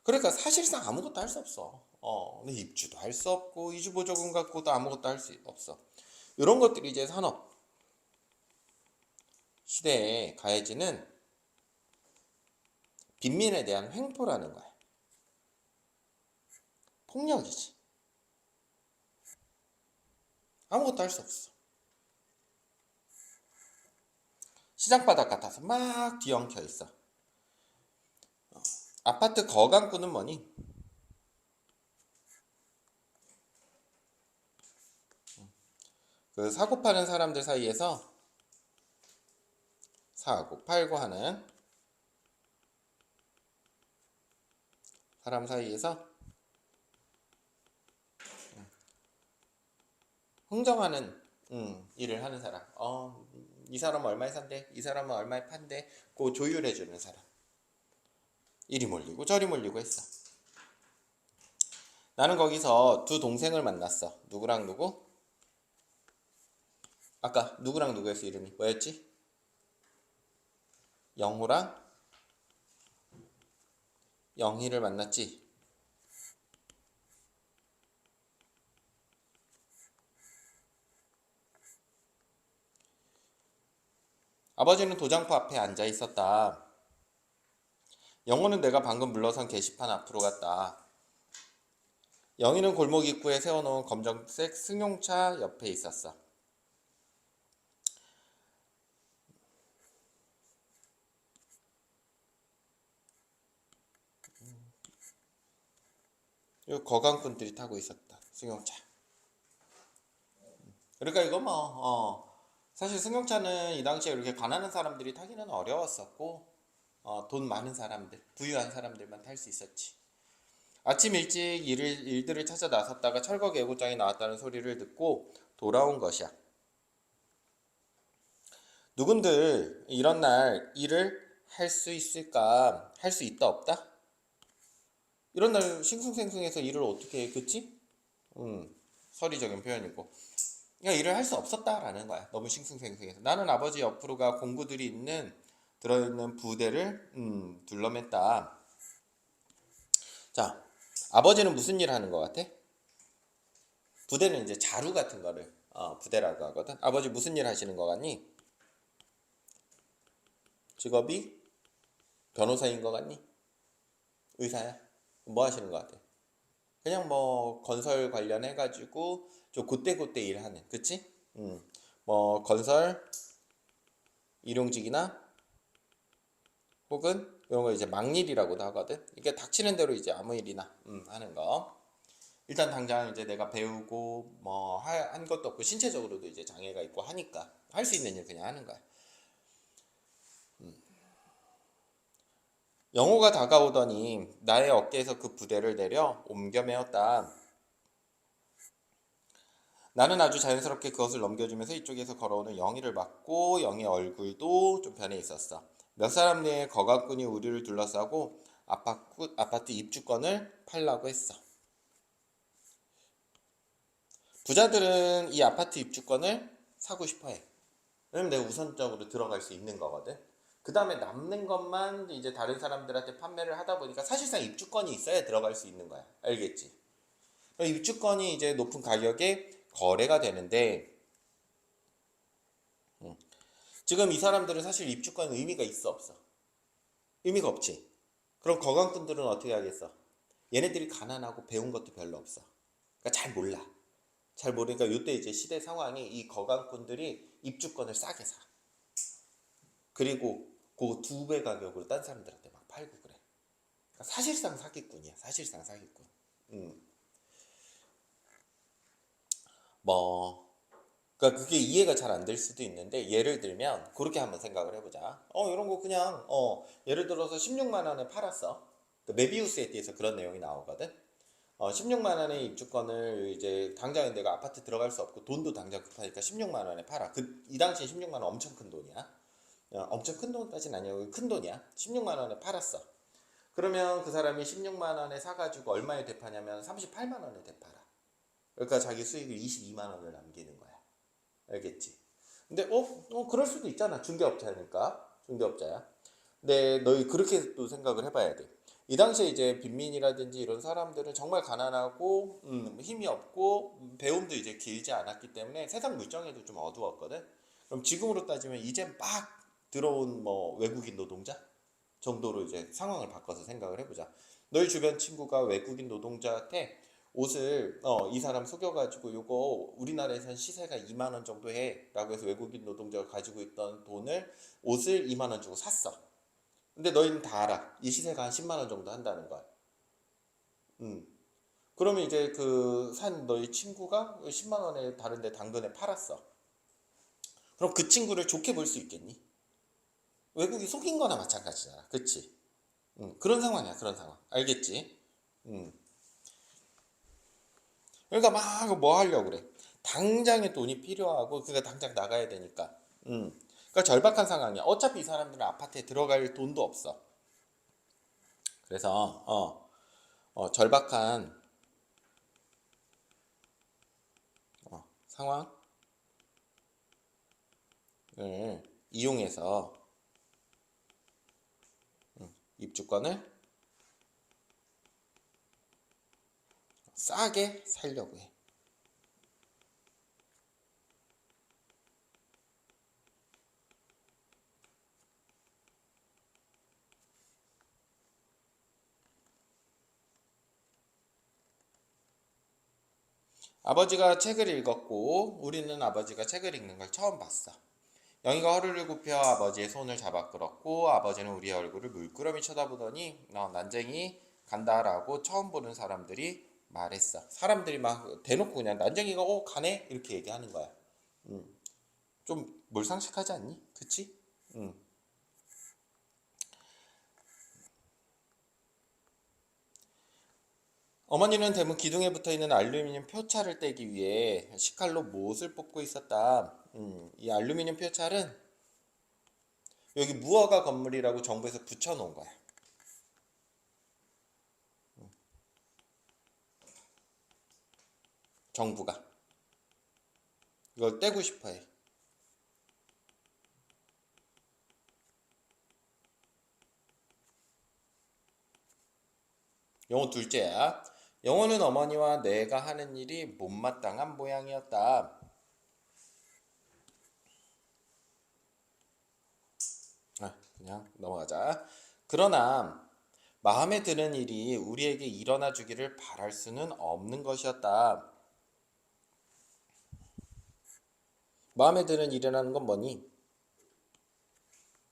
그러니까 사실상 아무것도 할 수 없어. 근데 입주도 할 수 없고 이주 보조금 갖고도 아무것도 할 수 없어. 이런 것들이 이제 산업 시대에 가해지는 빈민에 대한 횡포라는 거야. 폭력이지. 아무것도 할 수 없어. 시장바닥 같아서 막 뒤엉켜 있어. 아파트 거강꾼은 뭐니? 그 사고 파는 사람들 사이에서 사고 팔고 하는 사람 사이에서 흥정하는 일을 하는 사람. 이 사람은 얼마에 산대? 이 사람은 얼마에 판대? 그 조율해주는 사람. 이리 몰리고 저리 몰리고 했어. 나는 거기서 두 동생을 만났어. 누구랑 누구? 아까 누구랑 누구였어 이름이? 뭐였지? 영호랑 영희를 만났지? 아버지는 도장포 앞에 앉아 있었다. 영호는 내가 방금 물러선 게시판 앞으로 갔다. 영희는 골목 입구에 세워놓은 검정색 승용차 옆에 있었어. 이 거강꾼들이 타고 있었다. 승용차. 그러니까 이거 사실 승용차는 이 당시에 이렇게 가난한 사람들이 타기는 어려웠었고 돈 많은 사람들, 부유한 사람들만 탈 수 있었지. 아침 일찍 일들을 찾아 나섰다가 철거 개고장이 나왔다는 소리를 듣고 돌아온 것이야. 누군들 이런 날 일을 할 수 있을까? 할 수 있다 없다? 이런 날 싱숭생숭해서 일을 어떻게 해? 그치? 서리적인 표현이고. 그러니까 일을 할 수 없었다라는 거야. 너무 싱숭생숭해서. 나는 아버지 옆으로가 공구들이 들어있는 부대를 둘러맸다. 자, 아버지는 무슨 일 하는 것 같아? 부대는 이제 자루 같은 거를 부대라고 하거든. 아버지 무슨 일 하시는 것 같니? 직업이 변호사인 것 같니? 의사야? 뭐 하시는 것 같아? 그냥 뭐 건설 관련해가지고 좀 그때그때 일하는, 그치? 뭐 건설 일용직이나 혹은 이런 거 이제 막일이라고도 하거든. 이게 닥치는 대로 이제 아무 일이나 하는 거. 일단 당장 이제 내가 배우고 뭐 한 것도 없고 신체적으로도 이제 장애가 있고 하니까 할 수 있는 일 그냥 하는 거야. 영호가 다가오더니 나의 어깨에서 그 부대를 내려 옮겨 메었다. 나는 아주 자연스럽게 그것을 넘겨주면서 이쪽에서 걸어오는 영희를 봤고 영희 얼굴도 좀 변해 있었어. 몇 사람 내의 거각꾼이 우리를 둘러싸고 아파트 입주권을 팔라고 했어. 부자들은 이 아파트 입주권을 사고 싶어 해. 왜냐면 내가 우선적으로 들어갈 수 있는 거거든. 그 다음에 남는 것만 이제 다른 사람들한테 판매를 하다 보니까 사실상 입주권이 있어야 들어갈 수 있는 거야. 알겠지? 입주권이 이제 높은 가격에 거래가 되는데 지금 이 사람들은 사실 입주권 의미가 있어 없어? 의미가 없지. 그럼 거강꾼들은 어떻게 하겠어? 얘네들이 가난하고 배운 것도 별로 없어. 그러니까 잘 몰라. 잘 모르니까 이때 이제 시대 상황이 이 거강꾼들이 입주권을 싸게 사. 그리고 그 두 배 가격으로 딴 사람들한테 막 팔고 그래. 그러니까 사실상 사기꾼이야. 사실상 사기꾼. 뭐 그러니까 그게 이해가 잘 안 될 수도 있는데 예를 들면 그렇게 한번 생각을 해보자. 이런 거 그냥 예를 들어서 16만 원에 팔았어. 그 메비우스에 대해서 그런 내용이 나오거든. 16만 원의 입주권을 이제 당장에 내가 아파트 들어갈 수 없고 돈도 당장 급하니까 16만 원에 팔아. 이 당시에 16만 원 엄청 큰 돈이야. 엄청 큰 돈까지는 아니고 큰 돈이야. 16만 원에 팔았어. 그러면 그 사람이 16만 원에 사가지고 얼마에 되파냐면 38만 원에 되팔아. 그러니까 자기 수익을 22만 원을 남기는 거야. 알겠지? 근데 그럴 수도 있잖아. 중개업자니까. 중개업자야. 근데 너희 그렇게 또 생각을 해봐야 돼. 이 당시에 이제 빈민이라든지 이런 사람들은 정말 가난하고 힘이 없고 배움도 이제 길지 않았기 때문에 세상 물정에도 좀 어두웠거든. 그럼 지금으로 따지면 이제 막 들어온 뭐 외국인 노동자 정도로 이제 상황을 바꿔서 생각을 해보자. 너희 주변 친구가 외국인 노동자한테 옷을 이 사람 속여가지고 요거 우리나라에선 시세가 2만 원 정도 해라고 해서 외국인 노동자가 가지고 있던 돈을 옷을 2만 원 주고 샀어. 근데 너희는 다 알아. 이 시세가 한 10만 원 정도 한다는 거야. 음. 그러면 이제 그 산 너희 친구가 10만 원에 다른데 당근에 팔았어. 그럼 그 친구를 좋게 볼 수 있겠니? 외국이 속인 거나 마찬가지잖아. 그치? 그런 상황이야. 그런 상황. 알겠지? 음. 그러니까 막 뭐 하려고 그래. 당장에 돈이 필요하고 그러니까 당장 나가야 되니까. 그러니까 절박한 상황이야. 어차피 이 사람들은 아파트에 들어갈 돈도 없어. 그래서 절박한 상황을 이용해서 입주권을 싸게 살려고 해. 아버지가 책을 읽었고 우리는 아버지가 책을 읽는 걸 처음 봤어. 영희가 허리를 굽혀 아버지의 손을 잡아 끌었고 아버지는 우리의 얼굴을 물끄러미 쳐다보더니 난쟁이 간다라고 처음 보는 사람들이 말했어. 사람들이 막 대놓고 그냥 난쟁이가 가네? 이렇게 얘기하는 거야. 좀 몰상식하지 않니? 그치? 어머니는 대문 기둥에 붙어있는 알루미늄 표차를 떼기 위해 식칼로 못을 뽑고 있었다. 이 알루미늄 표차는 여기 무허가 건물이라고 정부에서 붙여놓은 거야. 정부가 이걸 떼고 싶어해. 영호 둘째야. 영호는 어머니와 내가 하는 일이 못마땅한 모양이었다. 그냥 넘어가자. 그러나 마음에 드는 일이 우리에게 일어나 주기를 바랄 수는 없는 것이었다. 마음에 드는 일이라는 건 뭐니?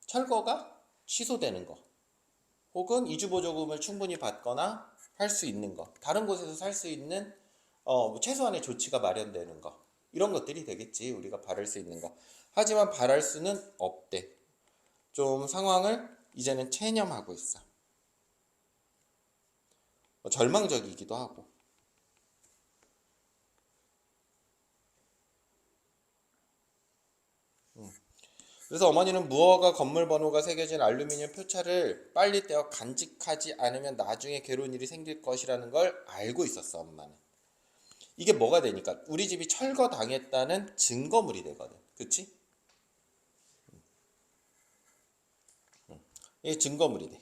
철거가 취소되는 거, 혹은 이주보조금을 충분히 받거나 할 수 있는 거, 다른 곳에서 살 수 있는 뭐 최소한의 조치가 마련되는 거, 이런 것들이 되겠지. 우리가 바랄 수 있는 거. 하지만 바랄 수는 없대. 좀 상황을 이제는 체념하고 있어. 절망적이기도 하고. 그래서 어머니는 무허가 건물 번호가 새겨진 알루미늄 표차를 빨리 떼어 간직하지 않으면 나중에 괴로운 일이 생길 것이라는 걸 알고 있었어, 엄마는. 이게 뭐가 되니까 우리 집이 철거당했다는 증거물이 되거든. 그치? 이게 증거물이 돼.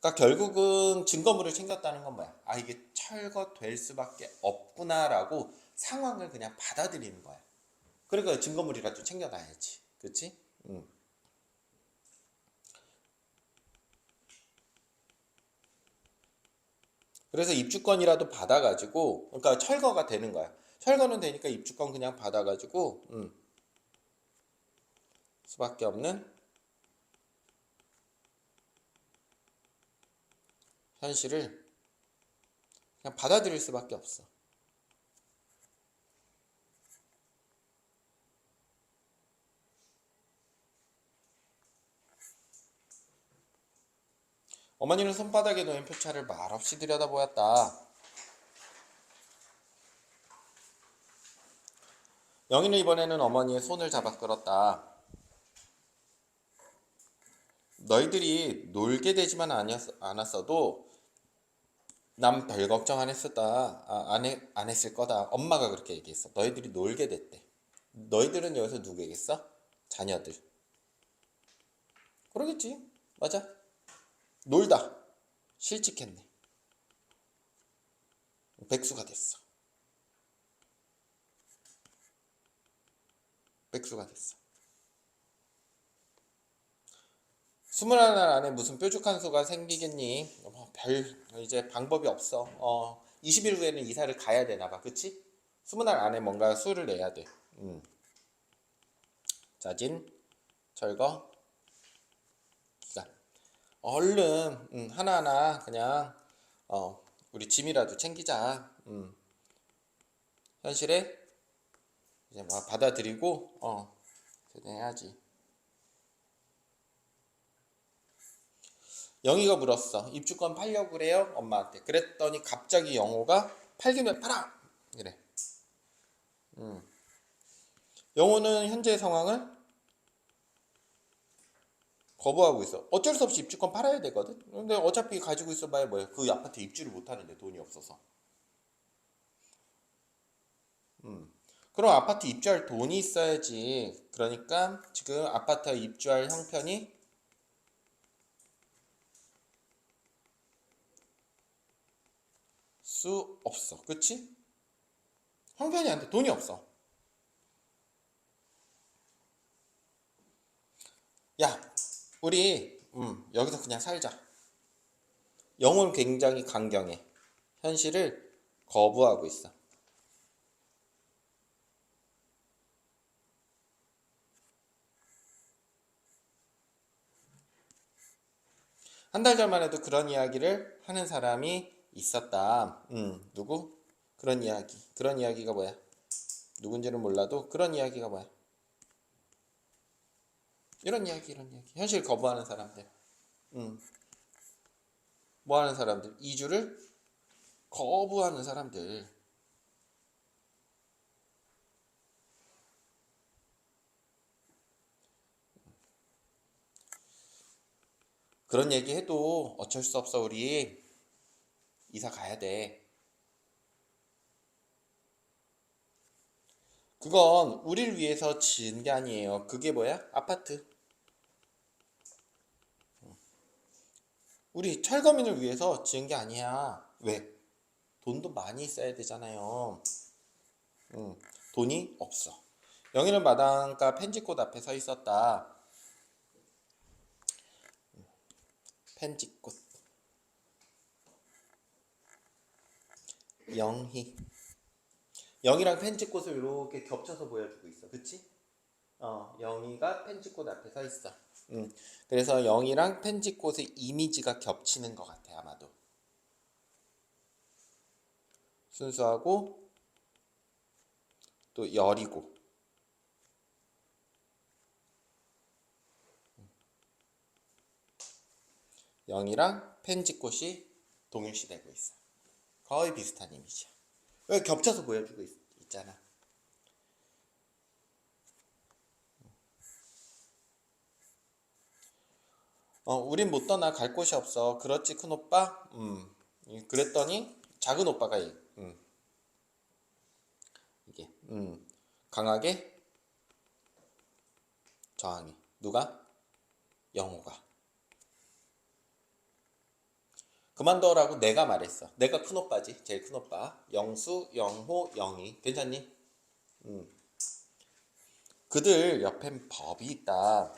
그러니까 결국은 증거물을 챙겼다는 건 뭐야? 이게 철거될 수밖에 없구나라고 상황을 그냥 받아들이는 거야. 그러니까 증거물이라도 챙겨놔야지. 그치? 그래서 입주권이라도 받아가지고, 그러니까 철거가 되는 거야. 철거는 되니까 입주권 그냥 받아가지고, 수밖에 없는 현실을 그냥 받아들일 수밖에 없어. 어머니는 손바닥에 놓인 표차를 말없이 들여다보았다. 영희는 이번에는 어머니의 손을 잡아 끌었다. 너희들이 놀게 되지만 않았어도 난 별 걱정 안 했었다. 안 했을 거다. 엄마가 그렇게 얘기했어. 너희들이 놀게 됐대. 너희들은 여기서 누구겠어? 자녀들. 그러겠지. 맞아. 놀다 실직했네. 백수가 됐어. 백수가 됐어. 21날 안에 무슨 뾰족한 소가 생기겠니? 별 이제 방법이 없어. 20일 후에는 이사를 가야 되나 봐. 그치? 20날 안에 뭔가 수를 내야 돼. 자진, 철거, 기간. 얼른 하나하나 그냥 우리 짐이라도 챙기자. 현실에 이제 막 받아들이고 해야지. 영희가 물었어. 입주권 팔려고 그래요? 엄마한테. 그랬더니 갑자기 영호가 팔기면 팔아! 이래. 영호는 현재 상황을 거부하고 있어. 어쩔 수 없이 입주권 팔아야 되거든. 근데 어차피 가지고 있어봐야 뭐야. 그 아파트 입주를 못하는데 돈이 없어서. 그럼 아파트 입주할 돈이 있어야지. 그러니까 지금 아파트 입주할 형편이 수 없어. 그치? 형편이 안 돼. 돈이 없어. 야, 우리 여기서 그냥 살자. 영혼 굉장히 강경해. 현실을 거부하고 있어. 한 달 전만 해도 그런 이야기를 하는 사람이 있었다. 누구? 그런 이야기. 그런 이야기가 뭐야? 누군지는 몰라도 그런 이야기가 뭐야? 이런 이야기, 이런 이야기. 현실 거부하는 사람들. 음, 뭐 하는 사람들? 이주를 거부하는 사람들. 그런 얘기 해도 어쩔 수 없어. 우리 이사 가야 돼. 그건 우리를 위해서 지은 게 아니에요. 그게 뭐야? 아파트. 우리 철거민을 위해서 지은 게 아니야. 왜? 돈도 많이 써야 되잖아요. 돈이 없어. 영희는 마당가 펜지꽃 앞에 서 있었다. 펜지꽃. 영희. 영희랑 펜지꽃을 이렇게 겹쳐서 보여주고 있어. 그치? 영희가 펜지꽃 앞에 서 있어. 그래서 영희랑 펜지꽃의 이미지가 겹치는 것 같아, 아마도. 순수하고 또 여리고. 영희랑 펜지꽃이 동일시되고 있어. 거의 비슷한 이미지야. 왜 겹쳐서 보여주고 있잖아. 우린 못 떠나. 갈 곳이 없어. 그렇지, 큰 오빠? 그랬더니 작은 오빠가 이게 강하게 저항해. 누가? 영호가. 그만둬라고 내가 말했어. 내가 큰 오빠지. 제일 큰 오빠. 영수, 영호, 영희. 괜찮니? 그들 옆엔 법이 있다.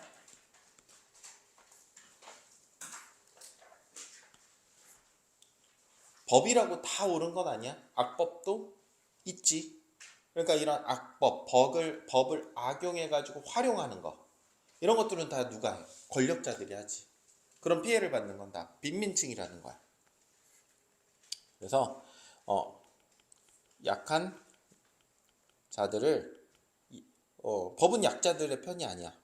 법이라고 다 옳은 건 아니야. 악법도 있지. 그러니까 이런 악법, 법을 악용해가지고 활용하는 거. 이런 것들은 다 누가 해? 권력자들이 하지. 그런 피해를 받는 건 다 빈민층이라는 거야. 그래서 약한 자들을 법은 약자들의 편이 아니야.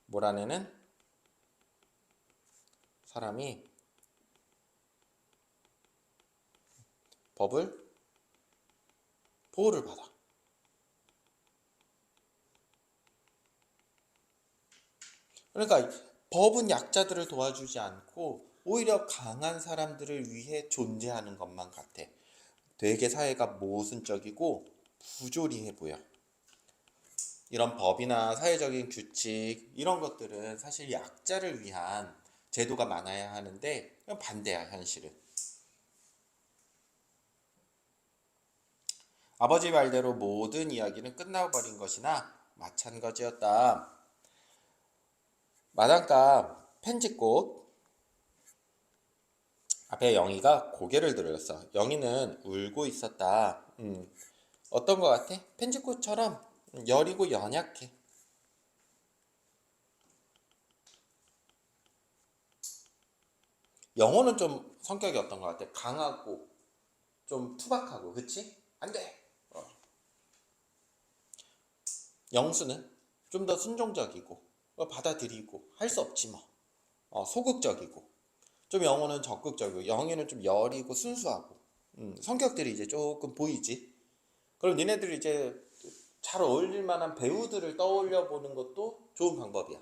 몰아내는 사람이 법을 보호를 받아. 그러니까 법은 약자들을 도와주지 않고 오히려 강한 사람들을 위해 존재하는 것만 같아. 되게 사회가 모순적이고 부조리해 보여. 이런 법이나 사회적인 규칙 이런 것들은 사실 약자를 위한 제도가 많아야 하는데 반대야, 현실은. 아버지 말대로 모든 이야기는 끝나버린 것이나 마찬가지였다. 마당가 펜지꽃 앞에 영희가 고개를 들었어. 영희는 울고 있었다. 어떤 것 같아? 펜지꽃처럼 여리고 연약해. 영호는 좀 성격이 어떤 것 같아? 강하고 좀 투박하고, 그치? 안 돼! 영수는 좀 더 순종적이고 받아들이고 할 수 없지 뭐. 소극적이고 좀 영호는 적극적이고 영희는 좀 여리고 순수하고 성격들이 이제 조금 보이지. 그럼 니네들이 이제 잘 어울릴 만한 배우들을 떠올려 보는 것도 좋은 방법이야.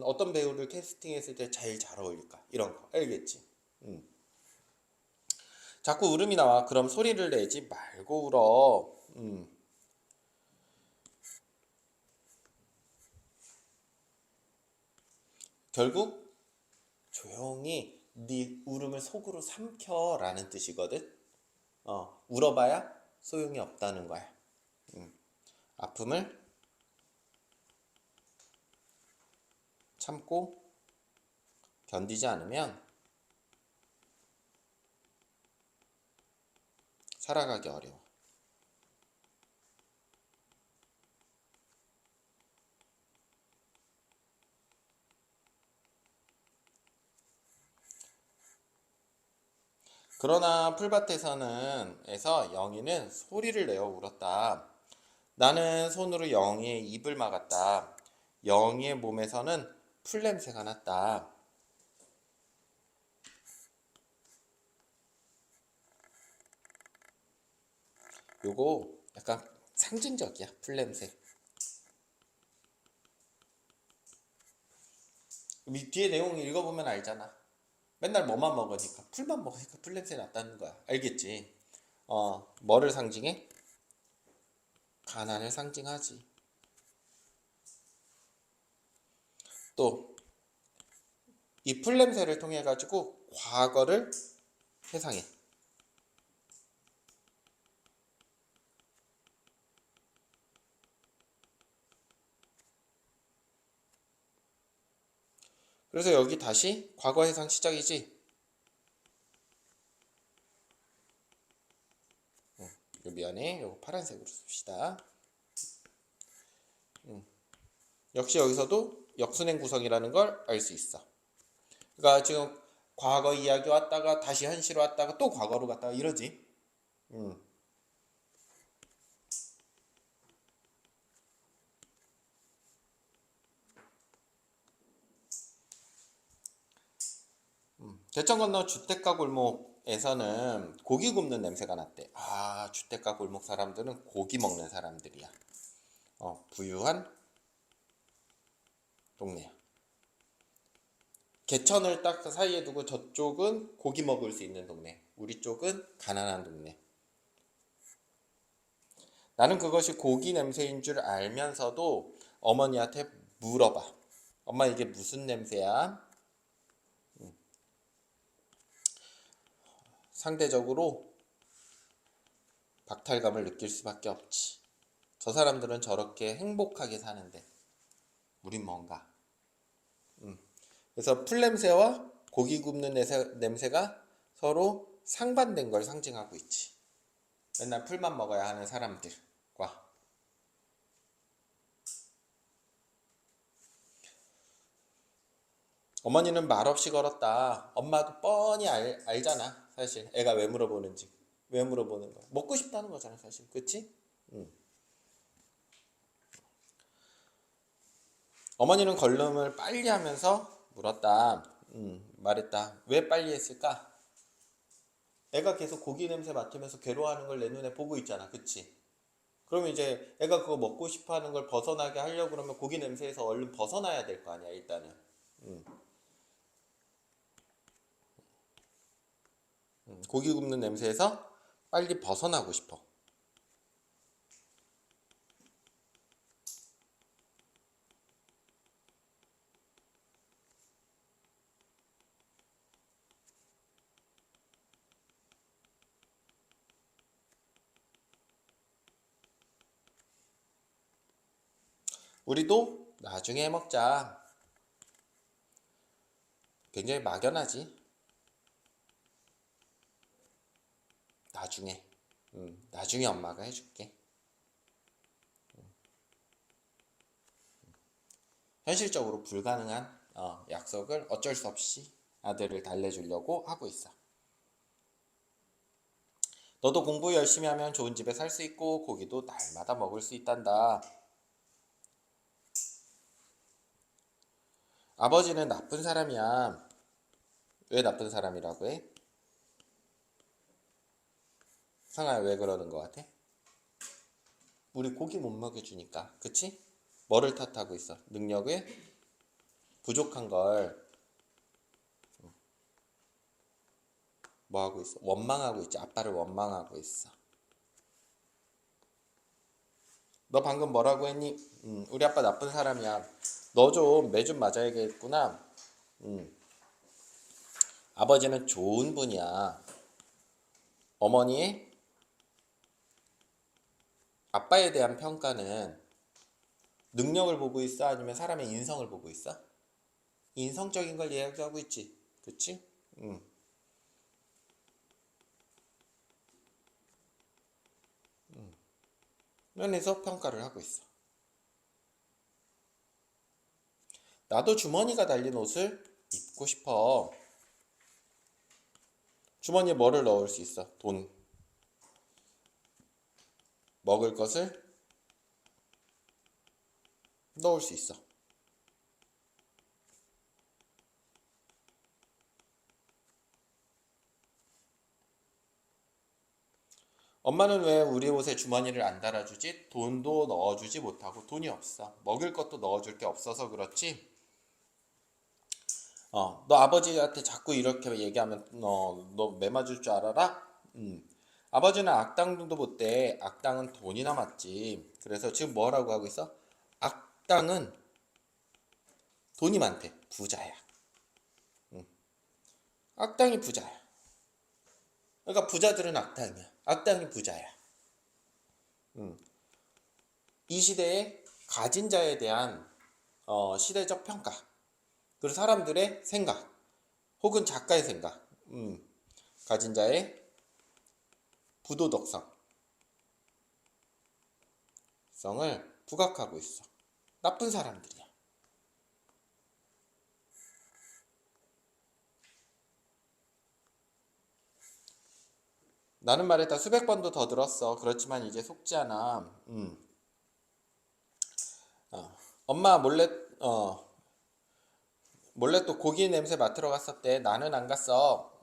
어떤 배우를 캐스팅했을 때 제일 잘 어울릴까 이런 거 알겠지? 자꾸 울음이 나와. 그럼 소리를 내지 말고 울어. 결국 조용히 네 울음을 속으로 삼켜라는 뜻이거든. 울어봐야 소용이 없다는 거야. 아픔을 참고 견디지 않으면 살아가기 어려워. 그러나 풀밭에서는 영희는 소리를 내어 울었다. 나는 손으로 영희의 입을 막았다. 영희의 몸에서는 풀냄새가 났다. 요거 약간 상징적이야. 풀냄새. 뒤에 내용 읽어보면 알잖아. 맨날 뭐만 먹으니까 풀만 먹으니까 풀냄새 났다는 거야. 알겠지? 뭐를 상징해? 가난을 상징하지. 또 이 풀냄새를 통해 가지고 과거를 회상해. 그래서 여기 다시 과거 회상 시작이지. 미안해. 이거 파란색으로 씁시다. 역시 여기서도 역순행 구성이라는 걸 알 수 있어. 그러니까 지금 과거 이야기 왔다가 다시 현실 왔다가 또 과거로 갔다가 이러지. 대천 건너 주택가 골목에서는 고기 굽는 냄새가 났대. 주택가 골목 사람들은 고기 먹는 사람들이야. 부유한 동네야. 개천을 딱 사이에 두고 저쪽은 고기 먹을 수 있는 동네, 우리 쪽은 가난한 동네. 나는 그것이 고기 냄새인 줄 알면서도 어머니한테 물어봐. 엄마 이게 무슨 냄새야? 상대적으로 박탈감을 느낄 수밖에 없지. 저 사람들은 저렇게 행복하게 사는데 우린 뭔가. 그래서 풀냄새와 고기 굽는 냄새가 서로 상반된 걸 상징하고 있지. 맨날 풀만 먹어야 하는 사람들과 어머니는 말없이 걸었다. 엄마도 뻔히 알잖아. 사실 애가 왜 물어보는지. 왜 물어보는 거야. 먹고 싶다는 거잖아 사실. 그치? 어머니는 걸음을 빨리 하면서 물었다. 말했다. 왜 빨리 했을까? 애가 계속 고기 냄새 맡으면서 괴로워하는 걸 내 눈에 보고 있잖아. 그치? 그러면 이제 애가 그거 먹고 싶어 하는 걸 벗어나게 하려고 그러면 고기 냄새에서 얼른 벗어나야 될 거 아니야 일단은. 고기 굽는 냄새에서 빨리 벗어나고 싶어. 우리도 나중에 해 먹자. 굉장히 막연하지. 나중에. 나중에 엄마가 해줄게. 현실적으로 불가능한 약속을 어쩔 수 없이 아들을 달래주려고 하고 있어. 너도 공부 열심히 하면 좋은 집에 살 수 있고 고기도 날마다 먹을 수 있단다. 아버지는 나쁜 사람이야. 왜 나쁜 사람이라고 해? 상아야, 왜 그러는 것 같아? 우리 고기 못 먹여주니까, 그치? 뭐를 탓하고 있어? 능력을 부족한 걸 뭐 하고 있어? 원망하고 있지. 아빠를 원망하고 있어. 너 방금 뭐라고 했니? 우리 아빠 나쁜 사람이야. 너 좀 매 좀 맞아야겠구나. 아버지는 좋은 분이야. 어머니의 아빠에 대한 평가는 능력을 보고 있어? 아니면 사람의 인성을 보고 있어? 인성적인 걸 이야기하고 있지. 그치? 음. 면에서 평가를 하고 있어. 나도 주머니가 달린 옷을 입고 싶어. 주머니에 뭐를 넣을 수 있어? 돈, 먹을 것을 넣을 수 있어. 엄마는 왜 우리 옷에 주머니를 안 달아주지? 돈도 넣어주지 못하고 돈이 없어. 먹을 것도 넣어줄 게 없어서 그렇지. 너 아버지한테 자꾸 이렇게 얘기하면 너 매맞을 줄 알아라? 아버지는 악당도 못 돼. 악당은 돈이나 맞지. 그래서 지금 뭐라고 하고 있어? 악당은 돈이 많대. 부자야. 악당이 부자야. 그러니까 부자들은 악당이야. 악당이 부자야. 이 시대에 가진 자에 대한 시대적 평가, 그리고 사람들의 생각, 혹은 작가의 생각, 가진 자의 부도덕성을 부각하고 있어. 나쁜 사람들이야. 나는 말했다 수백 번도 더 들었어. 그렇지만 이제 속지 않아. 엄마 몰래 또 고기 냄새 맡으러 갔었대. 나는 안 갔어.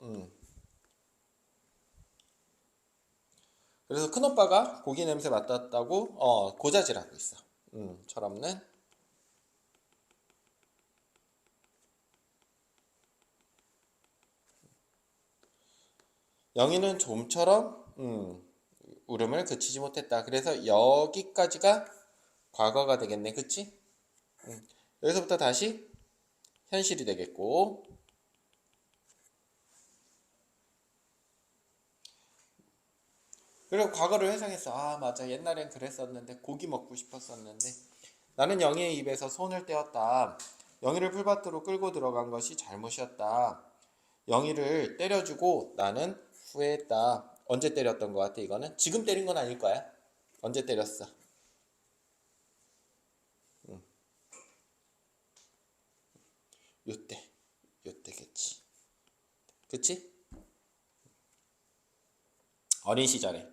그래서 큰오빠가 고기 냄새 맡았다고 고자질하고 있어. 철없는. 영희는 좀처럼 울음을 그치지 못했다. 그래서 여기까지가 과거가 되겠네. 그치? 여기서부터 다시 현실이 되겠고, 그리고 과거를 회상했어. 아, 맞아. 옛날엔 그랬었는데 고기 먹고 싶었었는데 나는 영희의 입에서 손을 떼었다. 영희를 풀밭으로 끌고 들어간 것이 잘못이었다. 영희를 때려주고 나는 후회했다. 언제 때렸던 것 같아 이거는? 지금 때린 건 아닐 거야. 언제 때렸어? 요때. 요때겠지. 그치? 어린 시절에.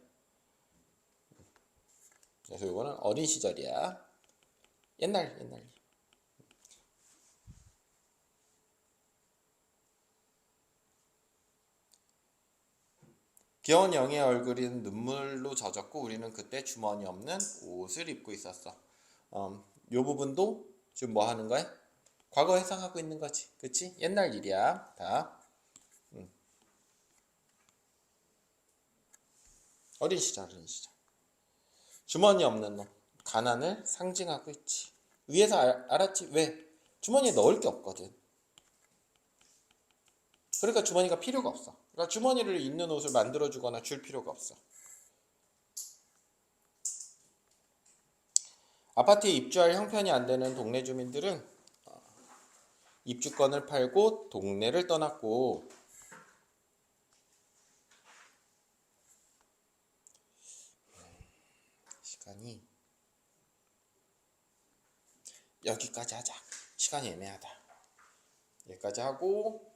그래서 이거는 어린 시절이야. 옛날. 귀여운 영희의 얼굴은 눈물로 젖었고 우리는 그때 주머니 없는 옷을 입고 있었어. 요 부분도 지금 뭐 하는 거야? 과거 회상하고 있는 거지. 그치? 옛날 일이야. 다. 어린 시절. 주머니 없는 놈. 가난을 상징하고 있지. 위에서 알았지? 왜? 주머니에 넣을 게 없거든. 그러니까 주머니가 필요가 없어. 그러니까 주머니를 있는 옷을 만들어주거나 줄 필요가 없어. 아파트에 입주할 형편이 안 되는 동네 주민들은 입주권을 팔고 동네를 떠났고, 시간이 여기까지 하자. 시간이 애매하다. 여기까지 하고